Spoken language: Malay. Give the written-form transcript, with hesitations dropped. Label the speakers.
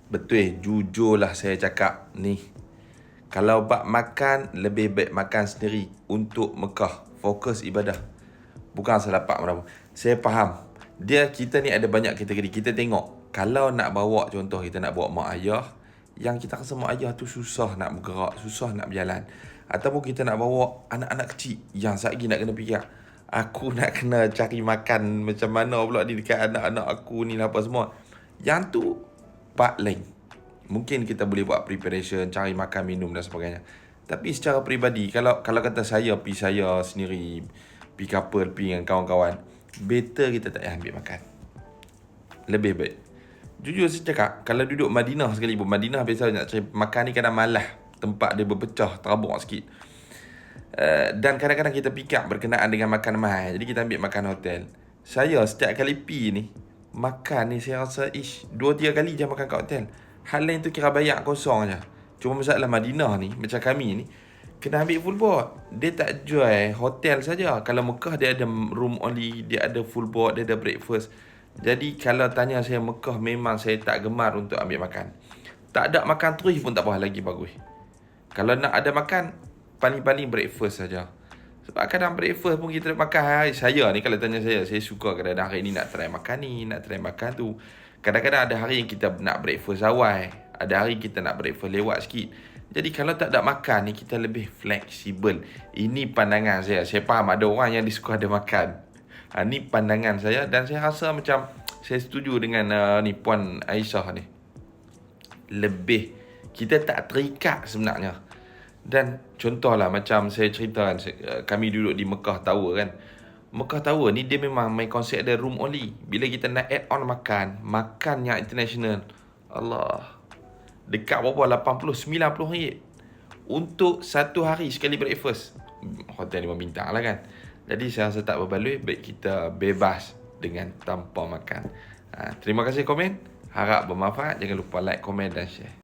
Speaker 1: Betul, jujurlah saya cakap ni. Kalau bab makan, lebih baik makan sendiri untuk Mekah. Fokus ibadah. Bukan salah pak berapa. Saya faham. Kita ni ada banyak kategori. Kita tengok. Kalau nak bawa, contoh kita nak bawa mak ayah, yang kita rasa mak ayah tu susah nak bergerak, susah nak berjalan. Ataupun kita nak bawa anak-anak kecil yang lagi nak kena fikir, aku nak kena cari makan macam mana pula ni dekat anak-anak aku ni lah apa semua. Yang tu part lain. Mungkin kita boleh buat preparation, cari makan, minum dan sebagainya. Tapi secara peribadi, kalau kata saya sendiri, pergi couple, pergi dengan kawan-kawan, better kita tak payah ambil makan. Lebih baik. Jujur saya cakap, kalau duduk Madinah sekalipun, Madinah biasa nak cari makan ni kadang malah. Tempat dia berpecah, terabuk sikit. Dan kadang-kadang kita pick up berkenaan dengan makan mahal. Jadi kita ambil makan hotel. Saya setiap kali pergi ni, makan ni saya rasa 2-3 kali je makan kat hotel. Hal lain tu kira bayar kosong je. Cuma masalah Madinah ni, macam kami ni, kena ambil full board. Dia tak jual hotel saja. Kalau Mekah dia ada room only, dia ada full board, dia ada breakfast. Jadi kalau tanya saya Mekah, memang saya tak gemar untuk ambil makan. Tak ada makan terus pun tak apa, lagi bagus. Kalau nak ada makan, paling-paling breakfast saja. Sebab kadang breakfast pun kita nak makan. Saya ni kalau tanya saya suka kadang-kadang hari ni nak try makan ni, nak try makan tu. Kadang-kadang ada hari yang kita nak breakfast awal, ada hari kita nak breakfast lewat sikit. Jadi kalau tak ada makan ni, kita lebih fleksibel. Ini pandangan saya. Saya faham ada orang yang disuka ada makan. Ni pandangan saya dan saya rasa macam saya setuju dengan ni Puan Aisyah ni. Lebih kita tak terikat sebenarnya. Dan contohlah macam saya cerita kan, kami duduk di Mekah Tower kan. Mekah Tower ni dia memang main konsep ada room only. Bila kita nak add on makan yang international, Allah, dekat berapa 80-90 ringgit untuk satu hari sekali breakfast. Hotel 5 bintang lah kan. Jadi saya rasa tak berbaloi, baik kita bebas dengan tanpa makan. Terima kasih komen. Harap bermanfaat. Jangan lupa like, komen dan share.